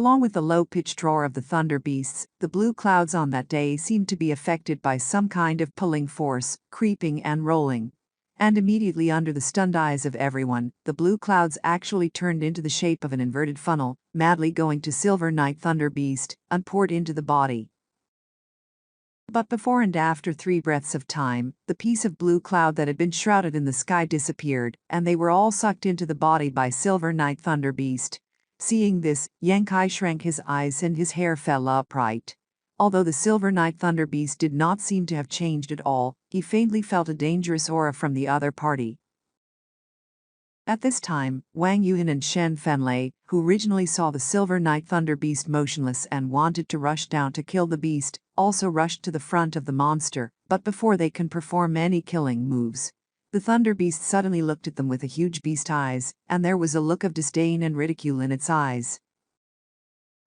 Along with the low-pitched roar of the thunder beasts, the blue clouds on that day seemed to be affected by some kind of pulling force, creeping and rolling. And immediately under the stunned eyes of everyone, the blue clouds actually turned into the shape of an inverted funnel, madly going to Silver Night Thunder Beast, and poured into the body. But before and after 3 breaths of time, the piece of blue cloud that had been shrouded in the sky disappeared, and they were all sucked into the body by Silver Night Thunder Beast. Seeing this, Xianxia shrank his eyes and his hair fell upright. Although the Silver Night Thunder Beast did not seem to have changed at all, he faintly felt a dangerous aura from the other party. At this time, Wang Yuan and Shen Fanlei, who originally saw the Silver Night Thunder Beast motionless and wanted to rush down to kill the beast, also rushed to the front of the monster, but before they can perform any killing moves, the Thunder Beast suddenly looked at them with a huge beast eyes, and there was a look of disdain and ridicule in its eyes.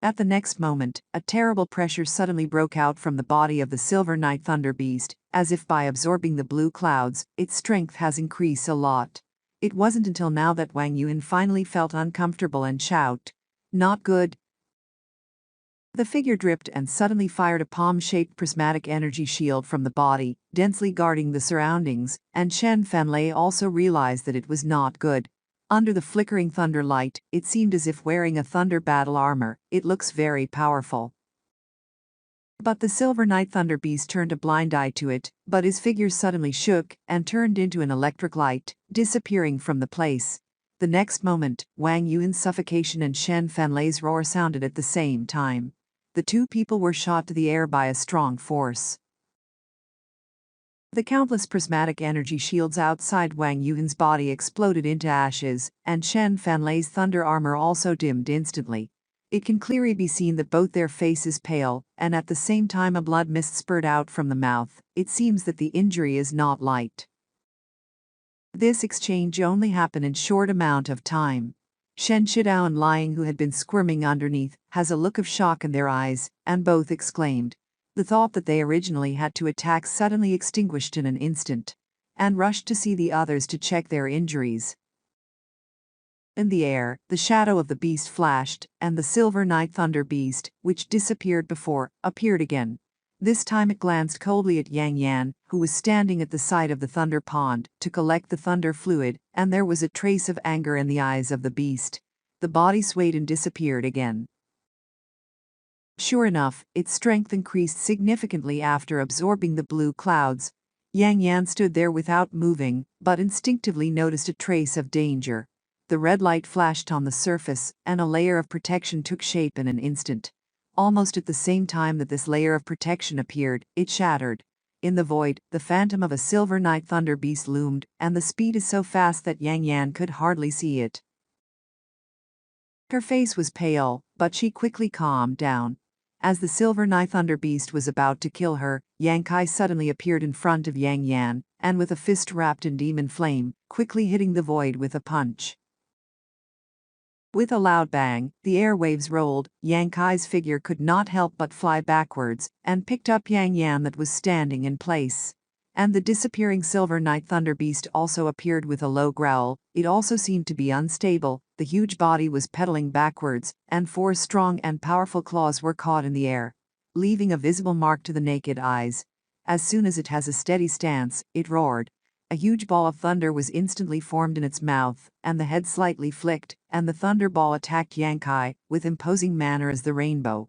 At the next moment, a terrible pressure suddenly broke out from the body of the Silver Night Thunder Beast, as if by absorbing the blue clouds, its strength has increased a lot. It wasn't until now that Wang Yuan finally felt uncomfortable and shout, "Not good." The figure dripped and suddenly fired a palm-shaped prismatic energy shield from the body, densely guarding the surroundings, and Shen Fanlei also realized that it was not good. Under the flickering thunder light, it seemed as if wearing a thunder battle armor. It looks very powerful. But the Silver Night Thunder Beast turned a blind eye to it, but his figure suddenly shook and turned into an electric light, disappearing from the place. The next moment, Wang Yuan's suffocation and Shen Fanlei's roar sounded at the same time. The 2 people were shot to the air by a strong force. The countless prismatic energy shields outside Wang Yuan's body exploded into ashes, and Shen Fanlei's thunder armor also dimmed instantly. It can clearly be seen that both their faces pale, and at the same time a blood mist spurted out from the mouth. It seems that the injury is not light. This exchange only happened in short amount of time. Shen Shidao and Lying, who had been squirming underneath, has a look of shock in their eyes, and both exclaimed. The thought that they originally had to attack suddenly extinguished in an instant, and rushed to see the others to check their injuries. In the air, the shadow of the beast flashed, and the Silver Night Thunder Beast, which disappeared before, appeared again. This time it glanced coldly at Yang Yan, who was standing at the side of the thunder pond, to collect the thunder fluid, and there was a trace of anger in the eyes of the beast. The body swayed and disappeared again. Sure enough, its strength increased significantly after absorbing the blue clouds. Yang Yan stood there without moving, but instinctively noticed a trace of danger. The red light flashed on the surface, and a layer of protection took shape in an instant. Almost at the same time that this layer of protection appeared, it shattered. In the void, the phantom of a Silver Night Thunder Beast loomed, and the speed is so fast that Yang Yan could hardly see it. Her face was pale, but she quickly calmed down. As the Silver Night Thunder Beast was about to kill her, Xianxia suddenly appeared in front of Yang Yan, and with a fist wrapped in demon flame, quickly hitting the void with a punch. With a loud bang, the airwaves rolled. Xianxia's figure could not help but fly backwards, and picked up Yang Yan that was standing in place. And the disappearing Silver Night Thunder Beast also appeared with a low growl. It also seemed to be unstable. The huge body was pedaling backwards, and 4 strong and powerful claws were caught in the air, leaving a visible mark to the naked eyes. As soon as it has a steady stance, it roared. A huge ball of thunder was instantly formed in its mouth, and the head slightly flicked, and the thunder ball attacked Xianxia, with imposing manner as the rainbow.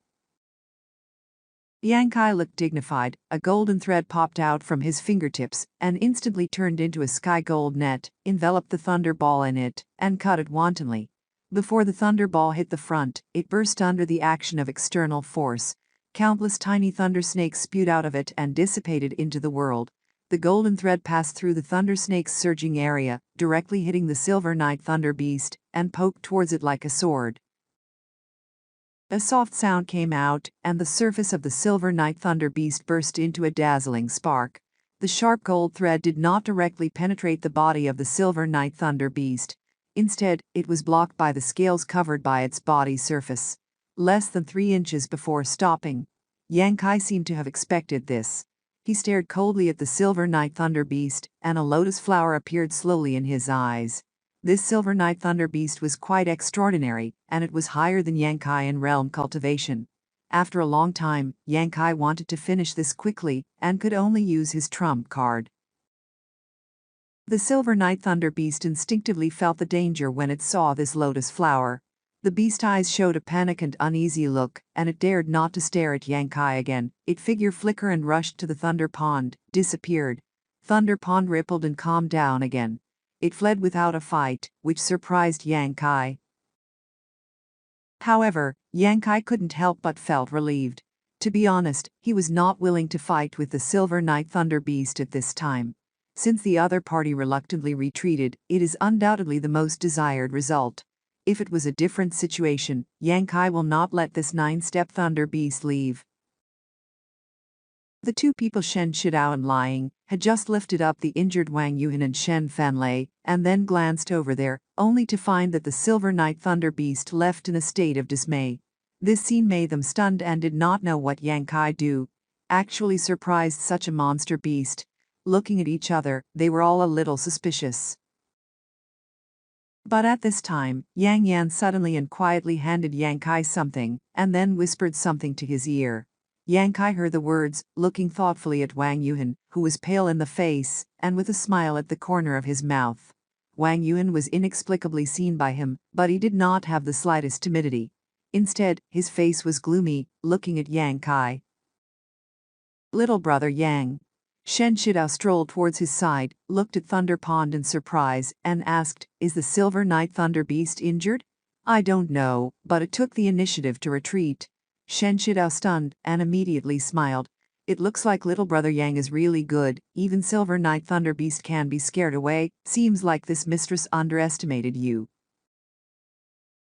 Xianxia looked dignified. A golden thread popped out from his fingertips, and instantly turned into a sky gold net, enveloped the thunder ball in it, and cut it wantonly. Before the thunder ball hit the front, it burst under the action of external force. Countless tiny thunder snakes spewed out of it and dissipated into the world. The golden thread passed through the thunder snake's surging area, directly hitting the Silver Night Thunder Beast, and poked towards it like a sword. A soft sound came out, and the surface of the Silver Night Thunder Beast burst into a dazzling spark. The sharp gold thread did not directly penetrate the body of the Silver Night Thunder Beast. Instead, it was blocked by the scales covered by its body surface. Less than 3 inches before stopping. Xianxia seemed to have expected this. He stared coldly at the Silver Night Thunder Beast, and a lotus flower appeared slowly in his eyes. This Silver Night Thunder Beast was quite extraordinary, and it was higher than Xianxia in realm cultivation. After a long time, Xianxia wanted to finish this quickly and could only use his trump card. The Silver Night Thunder Beast instinctively felt the danger when it saw this lotus flower. The beast's eyes showed a panic and uneasy look, and it dared not to stare at Xianxia again. Its figure flickered and rushed to the Thunder Pond, disappeared. Thunder Pond rippled and calmed down again. It fled without a fight, which surprised Xianxia. However, Xianxia couldn't help but felt relieved. To be honest, he was not willing to fight with the Silver Night Thunder Beast at this time. Since the other party reluctantly retreated, it is undoubtedly the most desired result. If it was a different situation, Xianxia will not let this 9-step Thunder Beast leave. The two people Shen Shidao and Lying had just lifted up the injured Wang Yuan and Shen Fanlei, and then glanced over there, only to find that the Silver Night Thunder Beast left in a state of dismay. This scene made them stunned and did not know what Xianxia do. Actually surprised such a monster beast. Looking at each other, they were all a little suspicious. But at this time, Yang Yan suddenly and quietly handed Xianxia something, and then whispered something to his ear. Xianxia heard the words, looking thoughtfully at Wang Yuan, who was pale in the face, and with a smile at the corner of his mouth. Wang Yuan was inexplicably seen by him, but he did not have the slightest timidity. Instead, his face was gloomy, looking at Xianxia. Little brother Yang. Shen Shidao strolled towards his side, looked at Thunder Pond in surprise, and asked, "Is the Silver Night Thunder Beast injured?" "I don't know, but it took the initiative to retreat." Shen Shidao stunned and immediately smiled. "It looks like little brother Yang is really good, even Silver Night Thunder Beast can be scared away. Seems like this mistress underestimated you."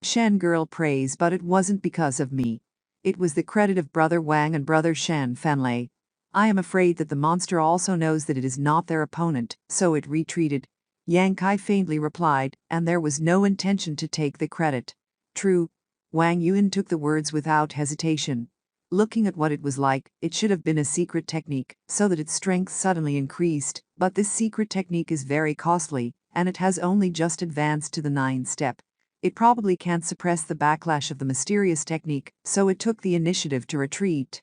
Shen girl praise, but it wasn't because of me. It was the credit of brother Wang and brother Shen Fanlei. I am afraid that the monster also knows that it is not their opponent, so it retreated. Xianxia faintly replied, and there was no intention to take the credit. True. Wang Yuan took the words without hesitation. Looking at what it was like, it should have been a secret technique, so that its strength suddenly increased, but this secret technique is very costly, and it has only just advanced to the 9th step. It probably can't suppress the backlash of the mysterious technique, so it took the initiative to retreat.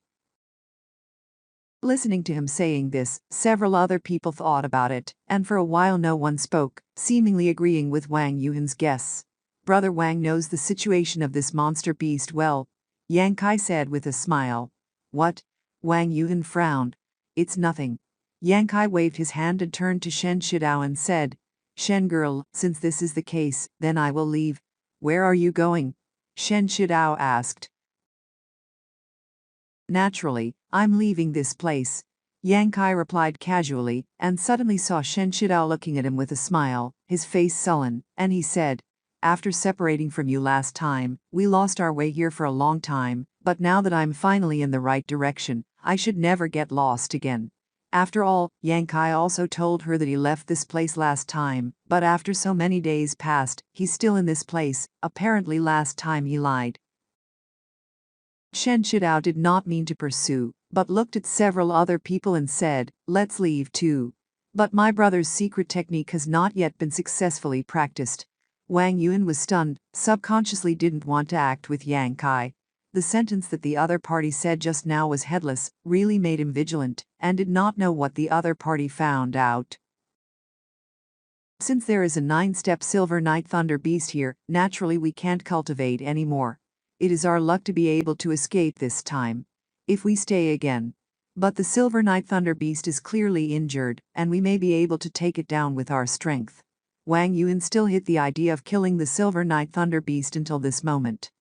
Listening to him saying this, several other people thought about it, and for a while no one spoke, seemingly agreeing with Wang Yuan's guess. Brother Wang knows the situation of this monster beast well, Xianxia said with a smile. What? Wang Yuan frowned. It's nothing. Xianxia waved his hand and turned to Shen Shidao and said, "Shen girl, since this is the case, then I will leave." "Where are you going?" Shen Shidao asked. "Naturally, I'm leaving this place," Xianxia replied casually, and suddenly saw Shen Shidao looking at him with a smile, his face sullen, and he said, "After separating from you last time, we lost our way here for a long time, but now that I'm finally in the right direction, I should never get lost again." After all, Xianxia also told her that he left this place last time, but after so many days passed, he's still in this place. Apparently last time he lied. Shen Shidao did not mean to pursue, but looked at several other people and said, "Let's leave too." "But my brother's secret technique has not yet been successfully practiced." Wang Yuan was stunned, subconsciously didn't want to act with Xianxia. The sentence that the other party said just now was headless, really made him vigilant, and did not know what the other party found out. "Since there is a 9-step Silver Night Thunder Beast here, naturally we can't cultivate anymore. It is our luck to be able to escape this time. If we stay again. But the Silver Night Thunder Beast is clearly injured, and we may be able to take it down with our strength." Wang Yuan still hid the idea of killing the Silver Night Thunder Beast until this moment.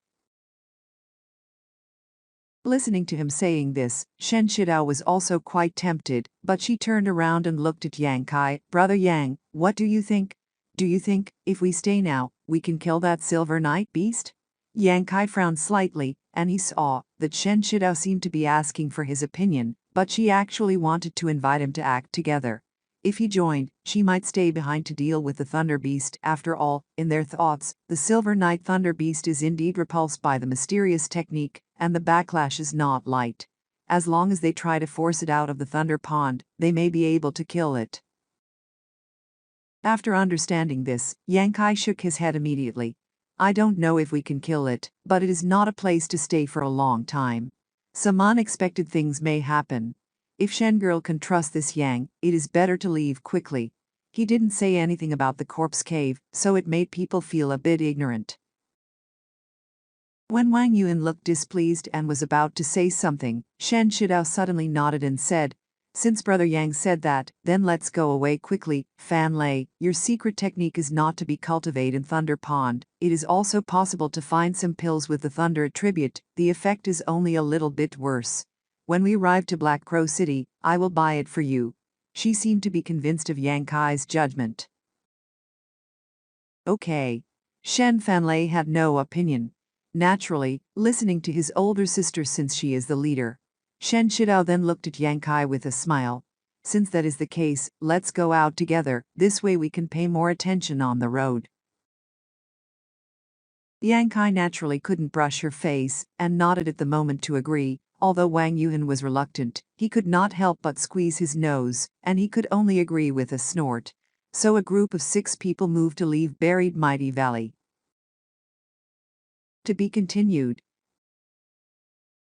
Listening to him saying this, Shen Shidao was also quite tempted, but she turned around and looked at Xianxia. "Brother Yang, what do you think? Do you think, if we stay now, we can kill that Silver Night Beast?" Xianxia frowned slightly, and he saw that Shen Shidao seemed to be asking for his opinion, but she actually wanted to invite him to act together. If he joined, she might stay behind to deal with the Thunder Beast. After all, in their thoughts, the Silver Night Thunder Beast is indeed repulsed by the mysterious technique, and the backlash is not light. As long as they try to force it out of the Thunder Pond, they may be able to kill it. After understanding this, Yang Kai shook his head immediately. I don't know if we can kill it, but it is not a place to stay for a long time. Some unexpected things may happen. If Shen girl can trust this Yang, it is better to leave quickly. He didn't say anything about the corpse cave, so it made people feel a bit ignorant. When Wang Yuan looked displeased and was about to say something, Shen Shidao suddenly nodded and said, since Brother Yang said that, then let's go away quickly. Fan Lei, your secret technique is not to be cultivated in Thunder Pond. It is also possible to find some pills with the Thunder attribute. The effect is only a little bit worse. When we arrive to Black Crow City, I will buy it for you. She seemed to be convinced of Yang Kai's judgment. Okay. Shen Fanlei had no opinion. Naturally, listening to his older sister since she is the leader. Shen Shidao then looked at Yang Kai with a smile. Since that is the case, let's go out together, this way we can pay more attention on the road. Yang Kai naturally couldn't brush her face, and nodded at the moment to agree. Although Wang Yuan was reluctant, he could not help but squeeze his nose, and he could only agree with a snort. So a group of 6 people moved to leave buried Mighty Valley. To be continued.